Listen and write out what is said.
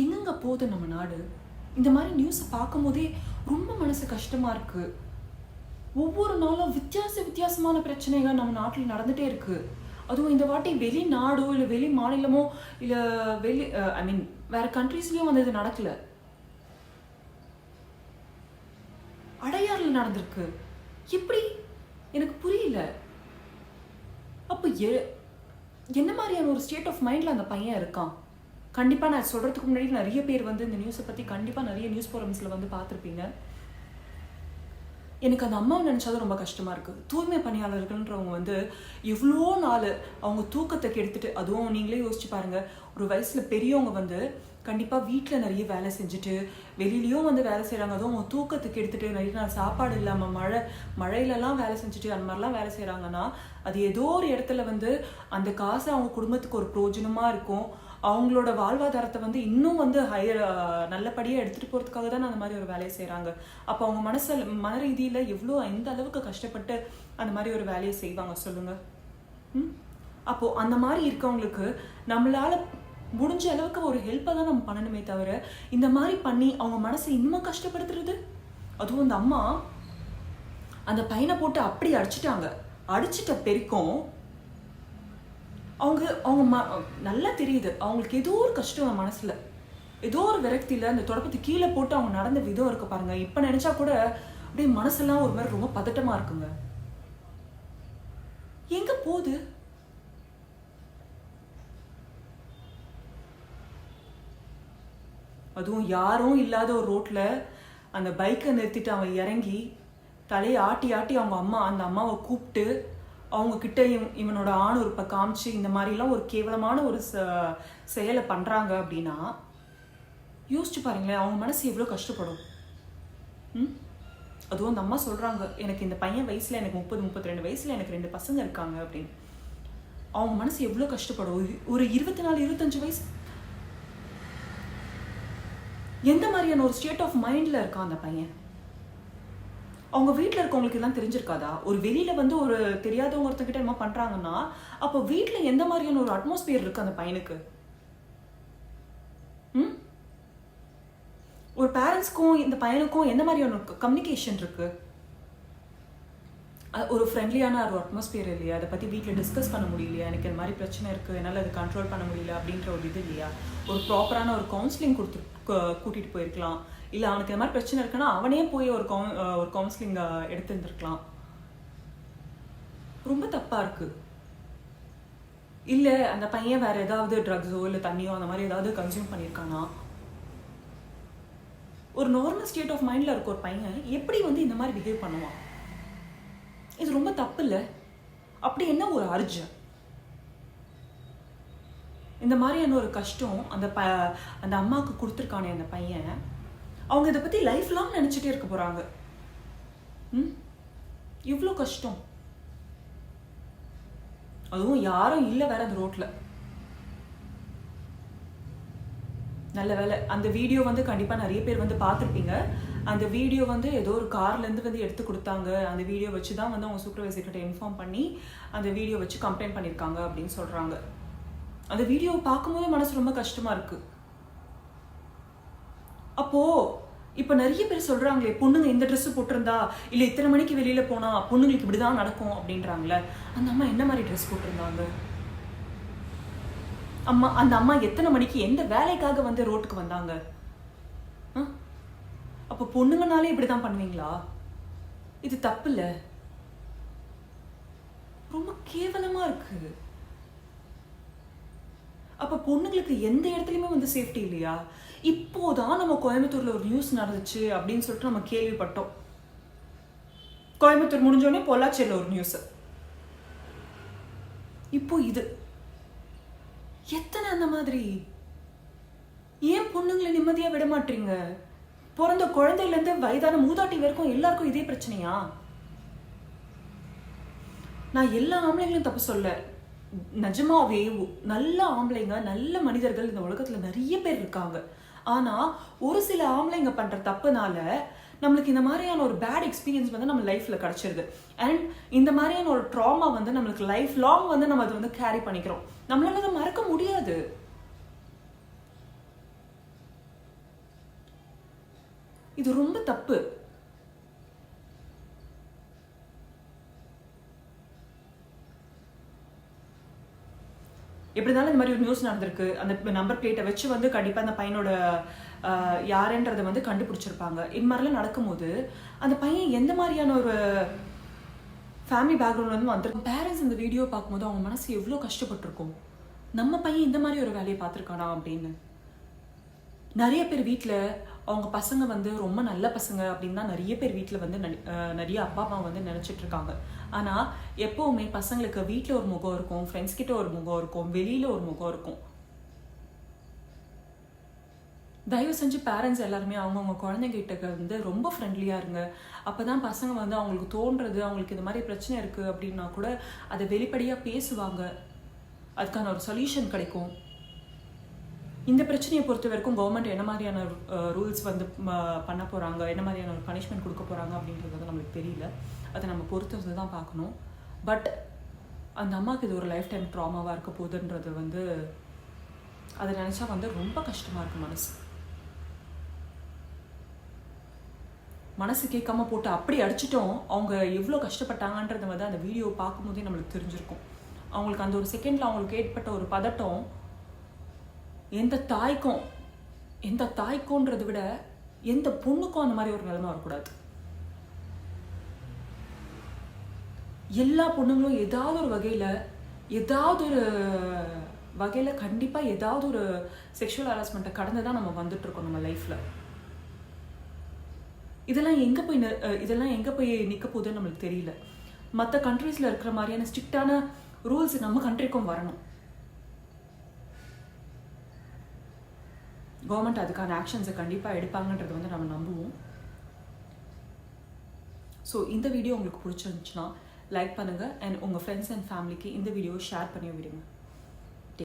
எங்கெங்க போகுது நம்ம நாடு? இந்த மாதிரி நியூஸை பார்க்கும்போதே ரொம்ப மனசு கஷ்டமா இருக்கு. ஒவ்வொரு நாளும் வித்தியாசமான பிரச்சனைகள் நம்ம நாட்டில் நடந்துட்டே இருக்கு. அதுவும் இந்த வாட்டி வெளிநாடோ இல்லை வெளி மாநிலமோ இல்லை ஐ மீன் வேற கண்ட்ரீஸ்லயும் வந்து இது நடக்கல, அடையாறுல நடந்திருக்கு. எப்படி எனக்கு புரியல. அப்போ என்ன மாதிரியான ஒரு ஸ்டேட் ஆஃப் மைண்ட்ல அந்த பையன் இருக்கான்? கண்டிப்பா நான் சொல்றதுக்கு முன்னாடி நிறைய பேர் வந்து இந்த நியூஸை பத்தி கண்டிப்பா நிறைய நியூஸ் ஃபோரம்ஸ்ல வந்து பார்த்துருப்பீங்க. எனக்கு அந்த அம்மாவை நினைச்சாலும் ரொம்ப கஷ்டமா இருக்கு. தூய்மை பணியாளர்கள்ன்றவங்க வந்து எவ்வளோ நாள் அவங்க தூக்கத்தை கெடுத்துட்டு, அதுவும் நீங்களே யோசிச்சு பாருங்க, ஒரு வயசுல பெரியவங்க வந்து கண்டிப்பா வீட்டில் நிறைய வேலை செஞ்சுட்டு வெளியிலயும் வந்து வேலை செய்யறாங்க. அதுவும் அவங்க தூக்கத்துக்கு எடுத்துட்டு நிறைய நாள் சாப்பாடு இல்லாம மழையிலலாம் வேலை செஞ்சுட்டு அந்த மாதிரிலாம் வேலை செய்யறாங்கன்னா அது ஏதோ ஒரு இடத்துல வந்து அந்த காசு அவங்க குடும்பத்துக்கு ஒரு பிரயோஜனமா இருக்கும். அவங்களோட வாழ்வாதாரத்தை வந்து இன்னும் வந்து நல்லபடியாக எடுத்துகிட்டு போகிறதுக்காக தான் அந்த மாதிரி ஒரு வேலையை செய்கிறாங்க. அப்போ அவங்க மன ரீதியில் எந்த அளவுக்கு கஷ்டப்பட்டு அந்த மாதிரி ஒரு வேலையை செய்வாங்க சொல்லுங்கள். அப்போது அந்த மாதிரி இருக்கவங்களுக்கு நம்மளால் முடிஞ்ச அளவுக்கு ஒரு ஹெல்ப்பை தான் நம்ம பண்ணணுமே தவிர இந்த மாதிரி பண்ணி அவங்க மனசை இன்னும் கஷ்டப்படுத்துறது. அதுவும் அந்த அம்மா அந்த பையனை போட்டு அப்படி அடிச்சிட்ட பெருக்கும் அவங்க நல்லா தெரியுது அவங்களுக்கு ஏதோ ஒரு கஷ்டம் மனசுல, ஏதோ ஒரு விரக்தியில அந்த தொடப்பத்தை கீழே போட்டு அவங்க நடந்த விதம் இருக்கு பாருங்க. இப்ப நினைச்சா கூட அப்படியே மனசெல்லாம் ஒரு மாதிரி ரொம்ப பதட்டமா இருக்குங்க. எங்க போகுது? அதுவும் யாரும் இல்லாத ஒரு ரோட்ல அந்த பைக்கை நிறுத்திட்டு அவன் இறங்கி தலையை ஆட்டி அந்த அம்மாவை கூப்பிட்டு அவங்க கிட்ட இவனோட ஆணுறுப்பை காமிச்சு இந்த மாதிரிலாம் ஒரு கேவலமான ஒரு செயலை பண்றாங்க அப்படின்னா யோசிச்சு பாருங்களேன், அவங்க மனசு எவ்வளோ கஷ்டப்படும். அதுவும் அந்த அம்மா சொல்றாங்க, எனக்கு இந்த பையன் வயசுல எனக்கு 32 வயசுல எனக்கு 2 பசங்க இருக்காங்க அப்படின்னு. அவங்க மனசு எவ்வளோ கஷ்டப்படும். ஒரு 24-25 வயசு எந்த மாதிரியான ஒரு ஸ்டேட் ஆஃப் மைண்ட்ல இருக்கான் அந்த பையன்? அவங்க வீட்டில் இருக்கவங்களுக்கு எல்லாம் தெரிஞ்சிருக்காதா? ஒரு வெளியில வந்து ஒரு தெரியாதவங்க ஒருத்தங்கிட்ட என்ன பண்றாங்கன்னா அப்போ வீட்டில் எந்த மாதிரியான ஒரு அட்மாஸ்பியர் இருக்கு அந்த பையனுக்கு? ஒரு பேரண்ட்ஸ்க்கும் இந்த பையனுக்கும் எந்த மாதிரியான கம்யூனிகேஷன் இருக்கு? ஒரு ஃப்ரெண்ட்லியான ஒரு அட்மாஸ்பியர் இல்லையா? அதை பற்றி வீட்டில் டிஸ்கஸ் பண்ண முடியலையா? எனக்கு இந்த மாதிரி பிரச்சனை இருக்குது, என்னால் அதை கண்ட்ரோல் பண்ண முடியல அப்படின்ற ஒரு இது இல்லையா? ஒரு ப்ராப்பரான ஒரு கவுன்சிலிங் கூட்டிகிட்டு போயிருக்கலாம். இல்லை அவனுக்கு இந்த மாதிரி பிரச்சனை இருக்குன்னா அவனே போய் ஒரு கவுன்சிலிங் எடுத்துருந்துருக்கலாம். ரொம்ப தப்பாக இருக்கு. இல்லை அந்த பையன் வேற ஏதாவது ட்ரக்ஸோ இல்லை தண்ணியோ அந்த மாதிரி ஏதாவது கன்சியூம் பண்ணியிருக்கானா? ஒரு நார்மல் ஸ்டேட் ஆஃப் மைண்டில் இருக்க ஒரு பையன் எப்படி வந்து இந்த மாதிரி பிஹேவ் பண்ணுவான்? இது ரொம்ப தப்பு இல்லை? அப்படி என்ன ஒரு அர்ஜன்? இந்த மாதிரியான ஒரு கஷ்டம் அந்த அம்மாவுக்கு கொடுத்துருக்கானே அந்த பையன், அவங்க இதை பற்றி லைஃப் லாங் நினச்சிட்டே இருக்க போகிறாங்க. இவ்வளோ கஷ்டம். அதுவும் யாரும் இல்லை வேற அந்த ரோட்டில். நல்ல வேலை அந்த வீடியோ வந்து கண்டிப்பாக நிறைய பேர் வந்து பார்த்துருப்பீங்க. அந்த வீடியோ வந்து ஏதோ ஒரு கார்லேருந்து வந்து எடுத்து கொடுத்தாங்க. அந்த வீடியோ வச்சு தான் வந்து அவங்க சூப்பர்வைசர் கிட்ட இன்ஃபார்ம் பண்ணி அந்த வீடியோ வச்சு கம்ப்ளைண்ட் பண்ணியிருக்காங்க அப்படின்னு சொல்கிறாங்க. அந்த வீடியோவை பார்க்கும்போது மனசு ரொம்ப கஷ்டமாக இருக்குது. அப்போது இப்போ நிறைய பேர் சொல்கிறாங்களே, பொண்ணுங்க இந்த ட்ரெஸ்ஸு போட்டிருந்தா இல்லை இத்தனை மணிக்கு வெளியில் போனால் பொண்ணுங்களுக்கு இப்படி தான் நடக்கும் அப்படின்றாங்களே. அந்த அம்மா என்ன மாதிரி ட்ரெஸ் போட்டிருந்தாங்க? அந்த அம்மா எத்தனை மணிக்கு எந்த வேலைக்காக வந்து ரோட்டுக்கு வந்தாங்க? அப்போ பொண்ணுங்கனாலே இப்படிதான் பண்ணுவீங்களா? இது தப்பு இல்லை? ரொம்ப கேவலமா இருக்கு. அப்ப பொண்ணுங்களுக்கு எந்த இடத்துலயுமே வந்து சேஃப்டி இல்லையா? இப்போதான் நம்ம கோயம்புத்தூர்ல ஒரு நியூஸ் நடந்துச்சு அப்படின்னு சொல்லிட்டு நம்ம கேள்விப்பட்டோம். கோயம்புத்தூர் முடிஞ்சோடனே பொள்ளாச்சியில ஒரு நியூஸ். இப்போ இது எத்தனை அந்த மாதிரி? ஏன் பொண்ணுங்களை நிம்மதியா விட மாட்டீங்க? பிறந்த குழந்தையில இருந்து வயதான மூதாட்டி வரைக்கும் எல்லாருக்கும் இதே பிரச்சனையா? நான் எல்லா ஆம்பளைங்களும் தப்பு சொல்ல, நிஜமாவே நல்ல ஆம்பளைங்க நல்ல மனிதர்கள் இந்த உலகத்துல நிறைய பேர் இருக்காங்க. ஆனா ஒரு சில ஆம்பளைங்க பண்ற தப்புனால நம்மளுக்கு இந்த மாதிரியான ஒரு பேட் எக்ஸ்பீரியன்ஸ் வந்து நம்ம லைஃப்ல கிடைச்சிருது. அண்ட் இந்த மாதிரியான ஒரு ட்ராமா வந்து நம்மளுக்கு லைஃப் லாங் வந்து நம்ம அதை வந்து கேரி பண்ணிக்கிறோம். நம்மளால அதை மறக்க முடியாது. இது ரொம்ப தப்பு. எப்படி இருந்தாலும் இந்த மாதிரி ஒரு நியூஸ் நடந்திருக்கு. அந்த நம்பர் பிளேட்டை வச்சு வந்து கண்டிப்பாக அந்த பையனோட யாருன்றதை வந்து கண்டுபிடிச்சிருப்பாங்க. இது மாதிரிலாம் நடக்கும்போது அந்த பையன் எந்த மாதிரியான ஒரு ஃபேமிலி பேக்ரவுண்ட்லேருந்து வந்திருக்கும். பேரண்ட்ஸ் இந்த வீடியோ பார்க்கும்போது அவங்க மனசு எவ்வளோ கஷ்டப்பட்டிருக்கும். நம்ம பையன் இந்த மாதிரி ஒரு வேலையை பார்த்துருக்கானா அப்படின்னு. நிறைய பேர் வீட்டில் அவங்க பசங்க வந்து ரொம்ப நல்ல பசங்க அப்படின்னு தான் நிறைய பேர் வீட்டில் வந்து நிறைய அப்பா அம்மா வந்து நினச்சிட்டு இருக்காங்க. ஆனால் எப்போவுமே பசங்களுக்கு வீட்டில் ஒரு முகம் இருக்கும், ஃப்ரெண்ட்ஸ் கிட்ட ஒரு முகம் இருக்கும், வெளியில் ஒரு முகம் இருக்கும். தயவு செஞ்சு பேரண்ட்ஸ் எல்லாருமே அவங்கவுங்க குழந்தைங்கிட்ட வந்து ரொம்ப ஃப்ரெண்ட்லியாக இருங்க. அப்போ தான் பசங்க வந்து அவங்களுக்கு தோன்றது, அவங்களுக்கு இந்த மாதிரி பிரச்சனை இருக்குது அப்படின்னா கூட அதை வெளிப்படையாக பேசுவாங்க. அதுக்கான ஒரு சொல்யூஷன் கிடைக்கும். இந்த பிரச்சனையை பொறுத்த வரைக்கும் கவர்மெண்ட் என்ன மாதிரியான ரூல்ஸ் வந்து பண்ண போகிறாங்க, என்ன மாதிரியான ஒரு பனிஷ்மெண்ட் கொடுக்க போகிறாங்க அப்படின்றது வந்து நம்மளுக்கு தெரியல. அதை நம்ம பொறுத்து தான் பார்க்கணும். பட் அந்த அம்மாவுக்கு இது ஒரு லைஃப் டைம் ட்ராமாவாக இருக்க போகுதுன்றது வந்து அதை நினச்சா வந்து ரொம்ப கஷ்டமாக இருக்குது. மனசு கேட்காம போட்டு அப்படி அடிச்சிட்டோம். அவங்க எவ்வளோ கஷ்டப்பட்டாங்கன்றதை வந்து அந்த வீடியோ பார்க்கும்போதே நம்மளுக்கு தெரிஞ்சிருக்கும். அவங்களுக்கு அந்த ஒரு செகண்டில் அவங்களுக்கு ஏற்பட்ட ஒரு பதட்டம் எந்த தாய்க்கும்ன்றதை விட எந்த பொண்ணுக்கும் அந்த மாதிரி ஒரு நிலைமை வரக்கூடாது. எல்லா பொண்ணுங்களும் ஏதாவது ஒரு வகையில் கண்டிப்பாக ஏதாவது ஒரு செக்ஷுவல் ஹராஸ்மெண்ட்டை கடந்து தான் நம்ம வந்துட்டு இருக்கோம் நம்ம லைஃப்பில். இதெல்லாம் எங்கே போய் நிற்க போகுதுன்னு நம்மளுக்கு தெரியல. மற்ற கண்ட்ரீஸில் இருக்கிற மாதிரியான ஸ்ட்ரிக்டான ரூல்ஸ் நம்ம கண்ட்ரிக்கும் வரணும். கவர்மெண்ட் அதுக்கான ஆக்ஷன்ஸை கண்டிப்பாக எடுப்பாங்கன்றது வந்து நம்ம நம்புவோம். ஸோ இந்த வீடியோ உங்களுக்கு பிடிச்சிருந்துச்சுன்னா லைக் பண்ணுங்கள் அண்ட் உங்கள் ஃப்ரெண்ட்ஸ் அண்ட் ஃபேமிலிக்கு இந்த வீடியோவை ஷேர் பண்ணி விடுங்க.